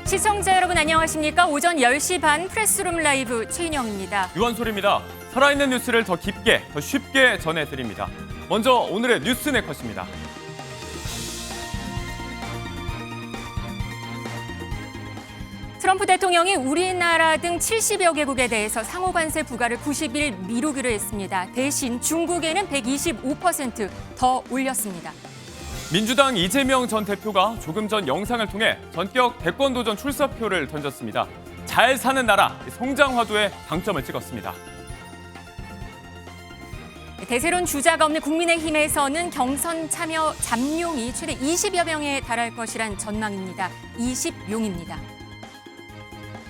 시청자 여러분 안녕하십니까? 오전 10시 반 프레스룸 라이브 최인영입니다. 유한솔입니다. 살아있는 뉴스를 더 깊게, 더 쉽게 전해드립니다. 먼저 오늘의 뉴스 네컷입니다. 트럼프 대통령이 우리나라 등 70여 개국에 대해서 상호 관세 부과를 90일 미루기로 했습니다. 대신 중국에는 125% 올렸습니다. 민주당 이재명 전 대표가 조금 전 영상을 통해 전격 대권 도전 출사표를 던졌습니다. 잘 사는 나라, 성장 화두에 방점을 찍었습니다. 대세론 주자가 없는 국민의힘에서는 경선 참여 잠룡이 최대 20여 명에 달할 것이란 전망입니다. 20용입니다.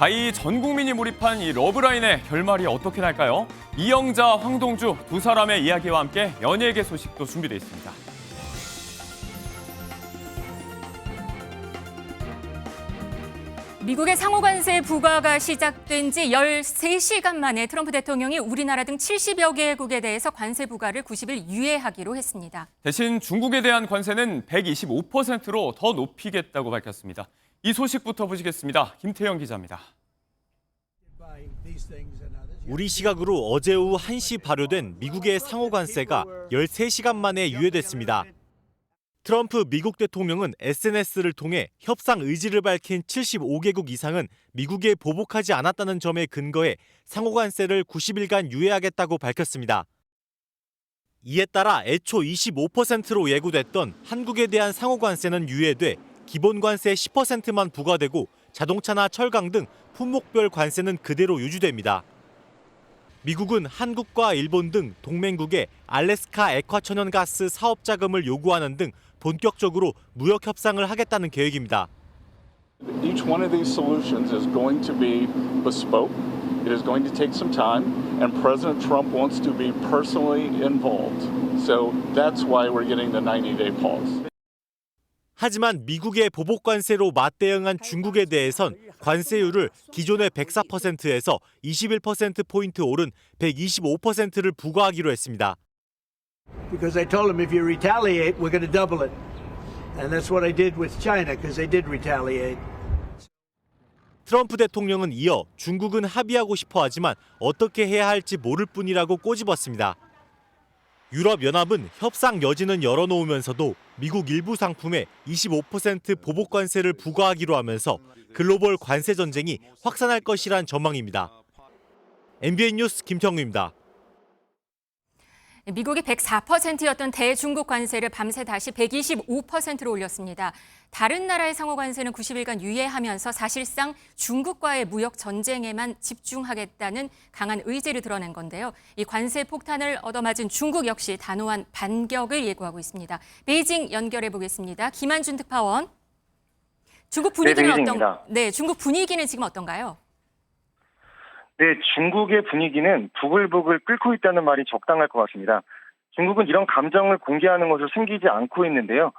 가히 전 국민이 몰입한 이 러브라인의 결말이 어떻게 날까요? 이영자, 황동주 두 사람의 이야기와 함께 연예계 소식도 준비되어 있습니다. 미국의 상호관세 부과가 시작된 지 13시간 만에 트럼프 대통령이 우리나라 등 70여 개국에 대해서 관세 부과를 90일 유예하기로 했습니다. 대신 중국에 대한 관세는 125%로 더 높이겠다고 밝혔습니다. 이 소식부터 보시겠습니다. 김태영 기자입니다. 우리 시각으로 어제 오후 1시 발효된 미국의 상호관세가 13시간 만에 유예됐습니다. 트럼프 미국 대통령은 SNS를 통해 협상 의지를 밝힌 75개국 이상은 미국에 보복하지 않았다는 점에 근거해 상호관세를 90일간 유예하겠다고 밝혔습니다. 이에 따라 애초 25%로 예고됐던 한국에 대한 상호관세는 유예돼 기본관세 10%만 부과되고 자동차나 철강 등 품목별 관세는 그대로 유지됩니다. 미국은 한국과 일본 등 동맹국에 알래스카 액화천연가스 사업 자금을 요구하는 등 본격적으로 무역 협상을 하겠다는 계획입니다. Each one of these solutions is going to be bespoke. It is going to take some time, and President Trump wants to be personally involved. So that's why we're getting the 90-day pause. 하지만 미국의 보복 관세로 맞대응한 중국에 대해선 관세율을 기존의 104%에서 21%포인트 오른 125%를 부과하기로 했습니다. Because I told them if you retaliate, we're going to double it. And that's what I did with China, because they did retaliate. 트럼프 대통령은 이어 중국은 합의하고 싶어 하지만 어떻게 해야 할지 모를 뿐이라고 꼬집었습니다. 유럽연합은 협상 여지는 열어놓으면서도 미국 일부 상품에 25% 보복 관세를 부과하기로 하면서 글로벌 관세 전쟁이 확산할 것이란 전망입니다. MBN 뉴스 김평우입니다. 미국이 104%였던 대중국 관세를 밤새 다시 125%로 올렸습니다. 다른 나라의 상호 관세는 90일간 유예하면서 사실상 중국과의 무역 전쟁에만 집중하겠다는 강한 의지를 드러낸 건데요. 이 관세 폭탄을 얻어맞은 중국 역시 단호한 반격을 예고하고 있습니다. 베이징 연결해 보겠습니다. 김한준 특파원. 중국 분위기는 중국 분위기는 지금 어떤가요? 네, 중국의 분위기는 부글부글 끓고 있다는 말이 적당할 것 같습니다. 중국은 이런 감정을 공개하는 것을 숨기지 않고 있는데요.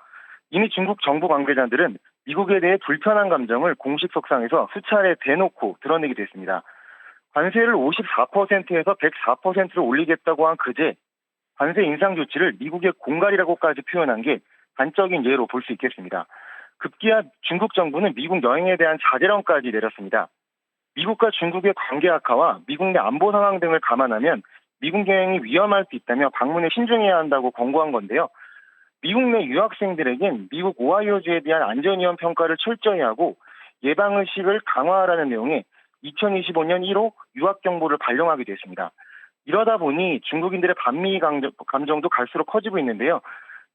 이미 중국 정부 관계자들은 미국에 대해 불편한 감정을 공식 석상에서 수차례 대놓고 드러내기도 했습니다. 관세를 54%에서 104%로 올리겠다고 한 그제 관세 인상 조치를 미국의 공갈이라고까지 표현한 게 단적인 예로 볼 수 있겠습니다. 급기야 중국 정부는 미국 여행에 대한 자제령까지 내렸습니다. 미국과 중국의 관계 악화와 미국 내 안보 상황 등을 감안하면 미국 여행이 위험할 수 있다며 방문에 신중해야 한다고 권고한 건데요. 미국 내 유학생들에겐 미국 오하이오주에 대한 안전위험 평가를 철저히 하고 예방의식을 강화하라는 내용의 2025년 1호 유학경보를 발령하기도 했습니다. 이러다 보니 중국인들의 반미 감정도 갈수록 커지고 있는데요.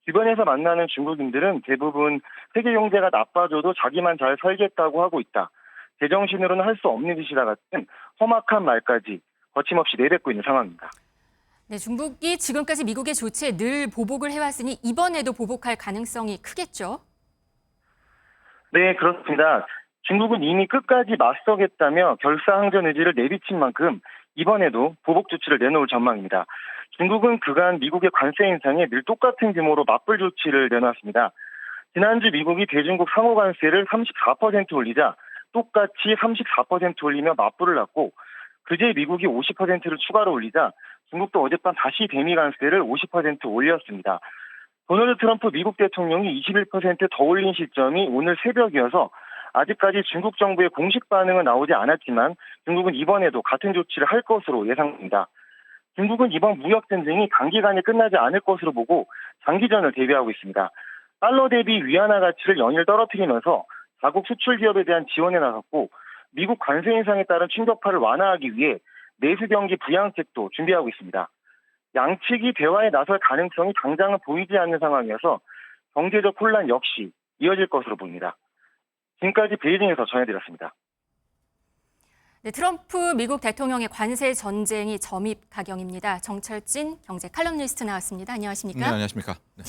주변에서 만나는 중국인들은 대부분 세계 경제가 나빠져도 자기만 잘 살겠다고 하고 있다. 제정신으로는 할 수 없는 짓이다 같은 험악한 말까지 거침없이 내뱉고 있는 상황입니다. 네, 중국이 지금까지 미국의 조치에 늘 보복을 해왔으니 이번에도 보복할 가능성이 크겠죠? 네, 그렇습니다. 중국은 이미 끝까지 맞서겠다며 결사항전 의지를 내비친 만큼 이번에도 보복 조치를 내놓을 전망입니다. 중국은 그간 미국의 관세 인상에 늘 똑같은 규모로 맞불 조치를 내놨습니다. 지난주 미국이 대중국 상호 관세를 34% 올리자 똑같이 34% 올리며 맞불을 놨고 그제 미국이 50%를 추가로 올리자 중국도 어젯밤 다시 대미 관세를 50% 올렸습니다. 도널드 트럼프 미국 대통령이 21% 더 올린 시점이 오늘 새벽이어서 아직까지 중국 정부의 공식 반응은 나오지 않았지만 중국은 이번에도 같은 조치를 할 것으로 예상됩니다. 중국은 이번 무역 전쟁이 단기간에 끝나지 않을 것으로 보고 장기전을 대비하고 있습니다. 달러 대비 위안화 가치를 연일 떨어뜨리면서 자국 수출 기업에 대한 지원에 나섰고 미국 관세 인상에 따른 충격파를 완화하기 위해 내수 경기 부양책도 준비하고 있습니다. 양측이 대화에 나설 가능성이 당장은 보이지 않는 상황이어서 경제적 혼란 역시 이어질 것으로 보입니다. 지금까지 베이징에서 전해드렸습니다. 네, 트럼프 미국 대통령의 관세 전쟁이 점입 가경입니다. 정철진 경제 칼럼니스트 나왔습니다. 안녕하십니까? 네, 안녕하십니까? 네.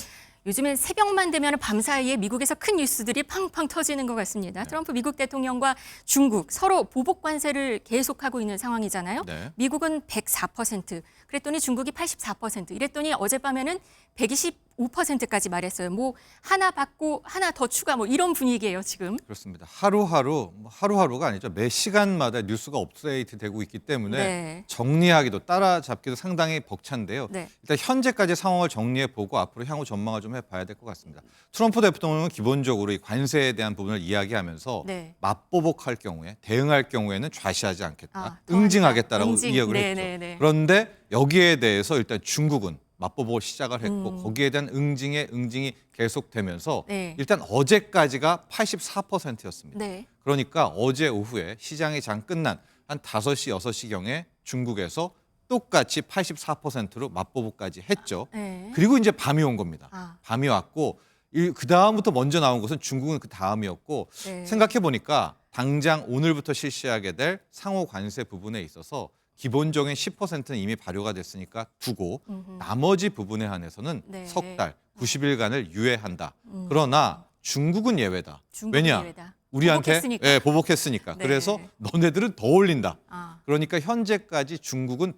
요즘엔 새벽만 되면 밤사이에 미국에서 큰 뉴스들이 팡팡 터지는 것 같습니다. 트럼프 미국 대통령과 중국 서로 보복 관세를 계속하고 있는 상황이잖아요. 네. 미국은 104%, 그랬더니 중국이 84%, 이랬더니 어젯밤에는 125%까지 말했어요. 뭐 하나 받고 하나 더 추가 뭐 이런 분위기예요, 지금. 그렇습니다. 하루하루가 아니죠. 매 시간마다 뉴스가 업데이트되고 있기 때문에 네. 정리하기도 따라잡기도 상당히 벅찬데요. 네. 일단 현재까지 상황을 정리해 보고 앞으로 향후 전망을 좀 해봐야 될 것 같습니다. 트럼프 대통령은 기본적으로 이 관세에 대한 부분을 이야기하면서 네. 맞보복할 경우에 대응할 경우에는 좌시하지 않겠다, 더 응징하겠다라고 응징. 이야기를 네, 했죠. 네, 네. 그런데 여기에 대해서 일단 중국은 맞보복을 시작을 했고 음. 거기에 대한 응징이 계속되면서 네. 일단 어제까지가 84%였습니다. 네. 그러니까 어제 오후에 시장이 장 끝난 한 5시, 6시경에 중국에서 똑같이 84%로 맞보복까지 했죠. 네. 그리고 이제 밤이 온 겁니다. 아. 밤이 왔고 그 다음부터 먼저 나온 것은 중국은 그 다음이었고 네. 생각해 보니까 당장 오늘부터 실시하게 될 상호 관세 부분에 있어서 기본적인 10%는 이미 발효가 됐으니까 두고 나머지 부분에 한해서는 네. 석 달, 90일간을 유예한다. 그러나 중국은 예외다. 중국은 왜냐? 예외다. 우리한테 보복했으니까. 예, 보복했으니까. 네. 그래서 너네들은 더 올린다. 아. 그러니까 현재까지 중국은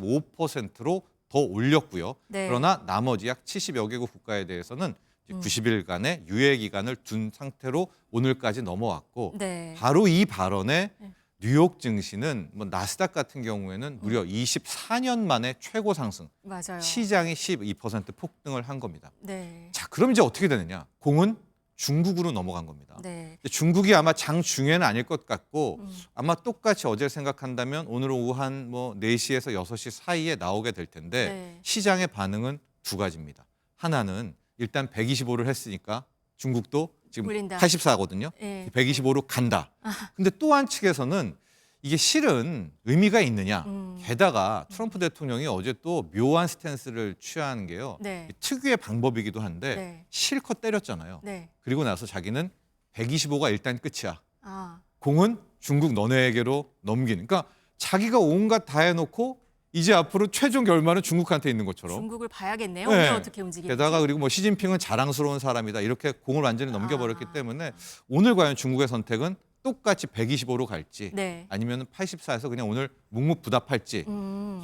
125%로 더 올렸고요. 네. 그러나 나머지 약 70여 개국 국가에 대해서는 이제 90일간의 유예 기간을 둔 상태로 오늘까지 넘어왔고 네. 바로 이 발언에 뉴욕 증시는 뭐 나스닥 같은 경우에는 무려 24년 만에 최고 상승, 맞아요. 시장이 12% 폭등을 한 겁니다. 네. 자, 그럼 이제 어떻게 되느냐? 공은 중국으로 넘어간 겁니다. 네. 중국이 아마 장 중에는 아닐 것 같고 아마 똑같이 어제 생각한다면 오늘 오후 한 뭐 4시에서 6시 사이에 나오게 될 텐데 네. 시장의 반응은 두 가지입니다. 하나는 일단 125를 했으니까 중국도 지금 올린다. 84거든요. 네. 125로 간다. 근데 또 한 측에서는 이게 실은 의미가 있느냐. 게다가 트럼프 대통령이 어제 또 묘한 스탠스를 취하는 게요. 네. 특유의 방법이기도 한데 네. 실컷 때렸잖아요. 네. 그리고 나서 자기는 125가 일단 끝이야. 아. 공은 중국 너네에게로 넘기는. 그러니까 자기가 온갖 다 해놓고 이제 앞으로 최종 결말은 중국한테 있는 것처럼. 중국을 봐야겠네요. 네. 오늘 어떻게 움직일지. 게다가 그리고 뭐 시진핑은 자랑스러운 사람이다. 이렇게 공을 완전히 넘겨버렸기 때문에 오늘 과연 중국의 선택은 똑같이 125로 갈지 네. 아니면 84에서 그냥 오늘 묵묵부답할지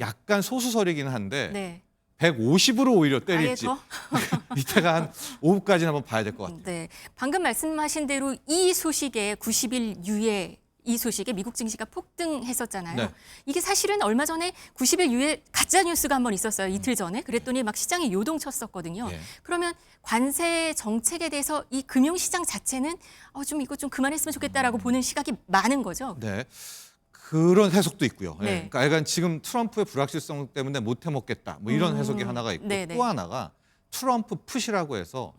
약간 소수설이긴 한데 네. 150으로 오히려 아예 때릴지 더? 이따가 한 오후까지는 한번 봐야 될 것 같아요. 네. 방금 말씀하신 대로 이 소식에 90일 유예 이 소식에 미국 증시가 폭등했었잖아요. 네. 이게 사실은 얼마 전에 90일 유예 가짜 뉴스가 한번 있었어요. 이틀 전에. 그랬더니 막 시장이 요동쳤었거든요. 예. 그러면 관세 정책에 대해서 이 금융시장 자체는 좀 이거 좀 그만했으면 좋겠다라고 보는 시각이 많은 거죠. 네. 그런 해석도 있고요. 예. 네. 그러니까 약간 지금 트럼프의 불확실성 때문에 못 해먹겠다. 뭐 이런 해석이 하나가 있고 네네. 또 하나가 트럼프 푸시라고 해서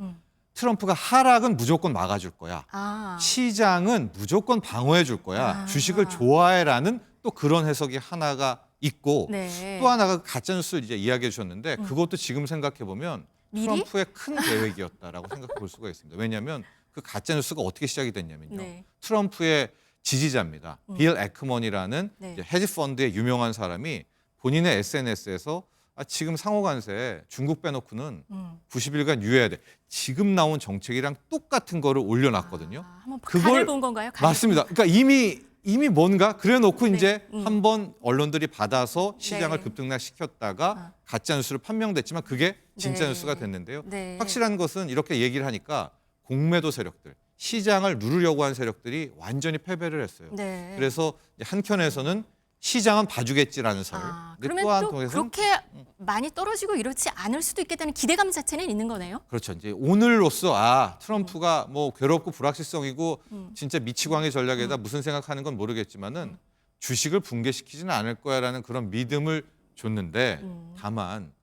트럼프가 하락은 무조건 막아줄 거야. 아. 시장은 무조건 방어해 줄 거야. 아. 주식을 좋아해라는 또 그런 해석이 하나가 있고 네. 또 하나가 가짜 뉴스를 이제 이야기해 주셨는데 그것도 지금 생각해 보면 미리? 트럼프의 큰 계획이었다라고 생각해 볼 수가 있습니다. 왜냐하면 그 가짜 뉴스가 어떻게 시작이 됐냐면요. 네. 트럼프의 지지자입니다. 빌 에크먼이라는 네. 이제 헤지 펀드의 유명한 사람이 본인의 SNS에서 지금 상호관세 중국 빼놓고는 90일간 유예해야 돼. 지금 나온 정책이랑 똑같은 거를 올려놨거든요. 한번 간을 본 건가요? 간을? 맞습니다. 그러니까 이미 뭔가 그래놓고 네. 이제 한번 언론들이 받아서 시장을 네. 급등락시켰다가 가짜 뉴스로 판명됐지만 그게 진짜 네. 뉴스가 됐는데요. 네. 확실한 것은 이렇게 얘기를 하니까 공매도 세력들, 시장을 누르려고 한 세력들이 완전히 패배를 했어요. 네. 그래서 이제 한켠에서는 시장은 봐주겠지라는 설. 아, 근데 그러면 또한 또 통해서는 그렇게 많이 떨어지고 이렇지 않을 수도 있겠다는 기대감 자체는 있는 거네요. 그렇죠. 이제 오늘로써 트럼프가 뭐 괴롭고 불확실성이고 진짜 미치광이 전략에다 무슨 생각하는 건 모르겠지만은 주식을 붕괴시키지는 않을 거야라는 그런 믿음을 줬는데 다만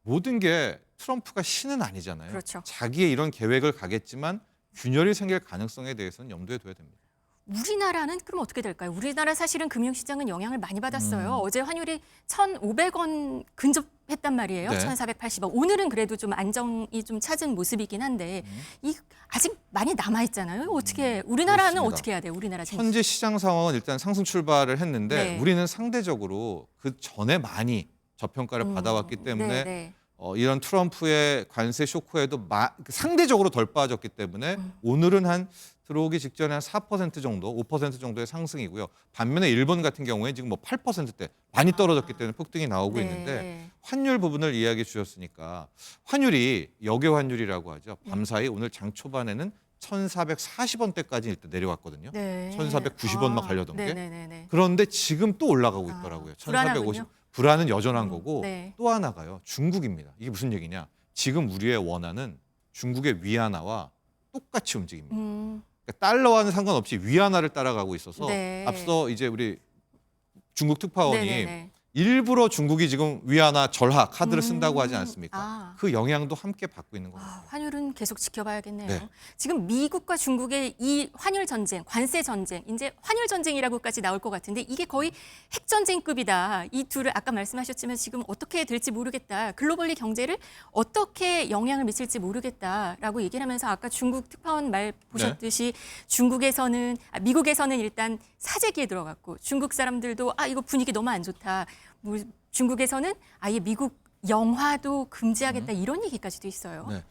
모든 게 트럼프가 신은 아니잖아요. 그렇죠. 자기의 이런 계획을 가겠지만 균열이 생길 가능성에 대해서는 염두에 둬야 됩니다. 우리나라는 그럼 어떻게 될까요? 우리나라 사실은 금융시장은 영향을 많이 받았어요. 어제 환율이 1,500원 근접했단 말이에요. 네. 1,480원. 오늘은 그래도 좀 안정이 좀 찾은 모습이긴 한데 이 아직 많이 남아 있잖아요. 어떻게 우리나라는 그렇습니다. 어떻게 해야 돼요? 우리나라 증시. 현재 시장 상황은 일단 상승 출발을 했는데 네. 우리는 상대적으로 그 전에 많이 저평가를 받아왔기 때문에 네, 네. 이런 트럼프의 관세 쇼크에도 상대적으로 덜 빠졌기 때문에 오늘은 한 들어오기 직전에 한 4% 정도, 5% 정도의 상승이고요. 반면에 일본 같은 경우에 지금 뭐 8%대 많이 떨어졌기 때문에 폭등이 나오고 네. 있는데 환율 부분을 이야기해 주셨으니까 환율이 역외 환율이라고 하죠. 밤사이 오늘 장 초반에는 1,440원대까지 일단 내려왔거든요. 네. 1,490원만 갈려던 게. 네네네. 그런데 지금 또 올라가고 있더라고요. 1,450. 불안하군요. 불안은 여전한 거고 네. 또 하나가요. 중국입니다. 이게 무슨 얘기냐? 지금 우리의 원화는 중국의 위안화와 똑같이 움직입니다. 그러니까 달러와는 상관없이 위안화를 따라가고 있어서 네. 앞서 이제 우리 중국 특파원이 네네네. 일부러 중국이 지금 위안화 절하 카드를 쓴다고 하지 않습니까? 아. 그 영향도 함께 받고 있는 겁니다. 아, 환율은 계속 지켜봐야겠네요. 네. 지금 미국과 중국의 이 환율 전쟁, 관세 전쟁, 이제 환율 전쟁이라고까지 나올 것 같은데 이게 거의 핵 전쟁급이다. 이 둘을 아까 말씀하셨지만 지금 어떻게 될지 모르겠다. 글로벌리 경제를 어떻게 영향을 미칠지 모르겠다라고 얘기를 하면서 아까 중국 특파원 말 보셨듯이 미국에서는 일단 사재기에 들어갔고 중국 사람들도 이거 분위기 너무 안 좋다. 중국에서는 아예 미국 영화도 금지하겠다 이런 얘기까지도 있어요. 네.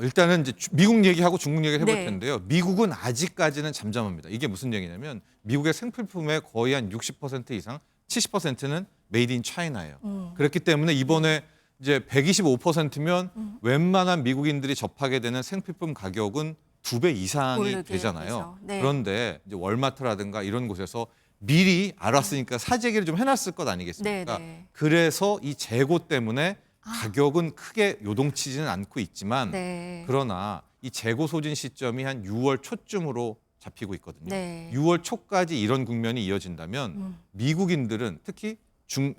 일단은 이제 미국 얘기하고 중국 얘기를 해볼 네. 텐데요. 미국은 아직까지는 잠잠합니다. 이게 무슨 얘기냐면 미국의 생필품의 거의 한 60% 이상, 70%는 메이드 인 차이나예요. 그렇기 때문에 이번에 이제 125%면 웬만한 미국인들이 접하게 되는 생필품 가격은 2배 이상이 오르게 되잖아요. 되죠. 네. 그런데 이제 월마트라든가 이런 곳에서 미리 알았으니까 사재기를 좀 해놨을 것 아니겠습니까? 네. 그래서 이 재고 때문에 가격은 크게 요동치지는 않고 있지만 네. 그러나 이 재고 소진 시점이 한 6월 초쯤으로 잡히고 있거든요. 네. 6월 초까지 이런 국면이 이어진다면 미국인들은 특히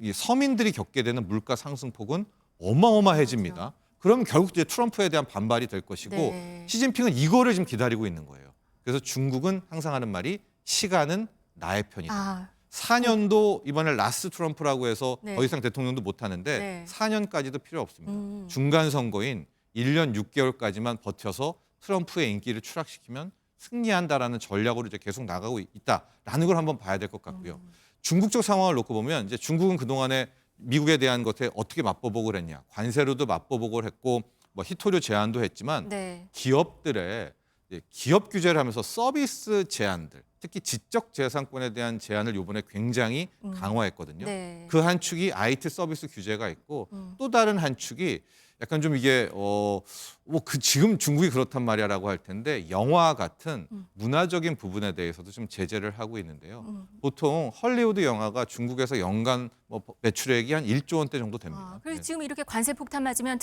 이 서민들이 겪게 되는 물가 상승폭은 어마어마해집니다. 그럼 결국 이제 트럼프에 대한 반발이 될 것이고 네. 시진핑은 이거를 지금 기다리고 있는 거예요. 그래서 중국은 항상 하는 말이 시간은 나의 편이다. 4년도 이번에 라스 트럼프라고 해서 네. 더 이상 대통령도 못 하는데 네. 4년까지도 필요 없습니다. 중간 선거인 1년 6개월까지만 버텨서 트럼프의 인기를 추락시키면 승리한다라는 전략으로 이제 계속 나가고 있다라는 걸 한번 봐야 될 것 같고요. 중국 쪽 상황을 놓고 보면 이제 중국은 그동안에 미국에 대한 것에 어떻게 맞보복을 했냐. 관세로도 맞보복을 했고 뭐 희토류 제한도 했지만 네. 기업들의 기업 규제를 하면서 서비스 제한들, 특히 지적 재산권에 대한 제한을 이번에 굉장히 강화했거든요. 네. 그 한 축이 IT 서비스 규제가 있고 또 다른 한 축이 약간 좀 이게 지금 중국이 그렇단 말이야라고 할 텐데 영화 같은 문화적인 부분에 대해서도 좀 제재를 하고 있는데요. 보통 헐리우드 영화가 중국에서 연간 매출액이 한 1조 원대 정도 됩니다. 그래서 네. 지금 이렇게 관세 폭탄 맞으면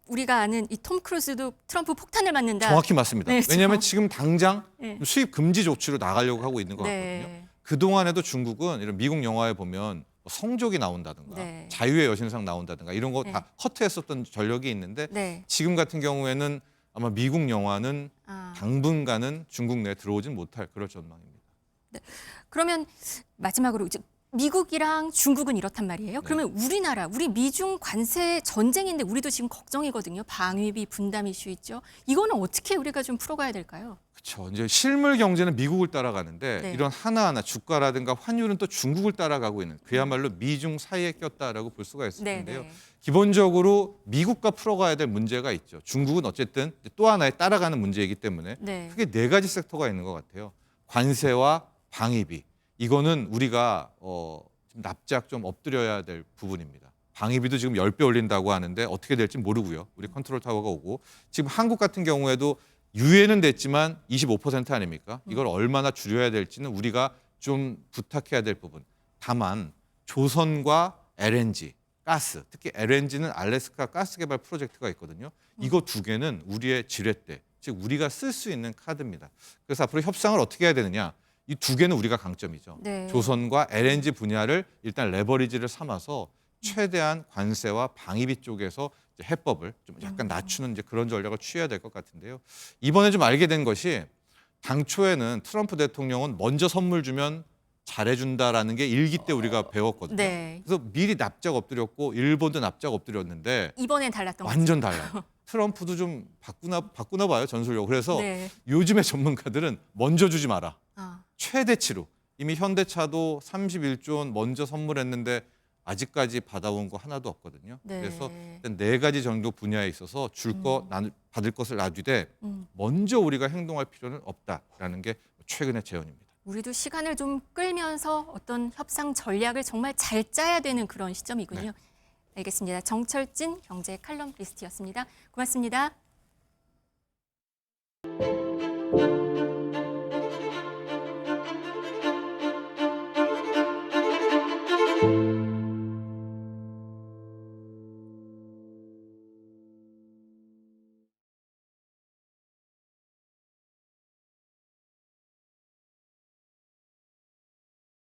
우리가 아는 이 톰 크루즈도 트럼프 폭탄을 맞는다. 정확히 맞습니다. 네, 왜냐하면 지금 당장 네. 수입 금지 조치로 나가려고 하고 있는 것 같거든요. 네. 그동안에도 중국은 이런 미국 영화에 보면 성족이 나온다든가 네. 자유의 여신상 나온다든가 이런 거 다 커트했었던 전력이 있는데 네. 지금 같은 경우에는 아마 미국 영화는 당분간은 중국 내에 들어오진 못할 그럴 전망입니다. 그러면 마지막으로 이제 미국이랑 중국은 이렇단 말이에요. 그러면 우리 미중 관세 전쟁인데 우리도 지금 걱정이거든요. 방위비 분담 이슈 있죠. 이거는 어떻게 우리가 좀 풀어가야 될까요? 그렇죠. 이제 실물 경제는 미국을 따라가는데 네. 이런 하나하나 주가라든가 환율은 또 중국을 따라가고 있는 그야말로 미중 사이에 꼈다라고 볼 수가 있을 네, 텐데요. 네. 기본적으로 미국과 풀어가야 될 문제가 있죠. 중국은 어쨌든 또 하나의 따라가는 문제이기 때문에 네. 크게 4가지 섹터가 있는 것 같아요. 관세와 방위비. 이거는 우리가 좀 납작 좀 엎드려야 될 부분입니다. 방위비도 지금 10배 올린다고 하는데 어떻게 될지 모르고요. 우리 컨트롤 타워가 오고 지금 한국 같은 경우에도 유예는 됐지만 25% 아닙니까? 이걸 얼마나 줄여야 될지는 우리가 좀 부탁해야 될 부분. 다만 조선과 LNG, 가스, 특히 LNG는 알래스카 가스 개발 프로젝트가 있거든요. 이거 두 개는 우리의 지렛대, 즉 우리가 쓸 수 있는 카드입니다. 그래서 앞으로 협상을 어떻게 해야 되느냐. 이 두 개는 우리가 강점이죠. 네. 조선과 LNG 분야를 일단 레버리지를 삼아서 최대한 관세와 방위비 쪽에서 이제 해법을 좀 약간 낮추는 이제 그런 전략을 취해야 될 것 같은데요. 이번에 좀 알게 된 것이 당초에는 트럼프 대통령은 먼저 선물 주면 잘해준다라는 게 일기 때 우리가 배웠거든요. 네. 그래서 미리 납작 엎드렸고 일본도 납작 엎드렸는데 이번엔 달랐던 완전 달라요. 트럼프도 좀 바꾸나 봐요, 전술력. 그래서 네. 요즘의 전문가들은 먼저 주지 마라. 아, 최대치로. 이미 현대차도 31조 원 먼저 선물했는데 아직까지 받아온 거 하나도 없거든요. 네. 그래서 일단 4가지 정도 분야에 있어서 받을 것을 놔두되 음. 먼저 우리가 행동할 필요는 없다라는 게 최근의 제언입니다. 우리도 시간을 좀 끌면서 어떤 협상 전략을 정말 잘 짜야 되는 그런 시점이군요. 네. 알겠습니다. 정철진 경제 칼럼니스트였습니다. 고맙습니다.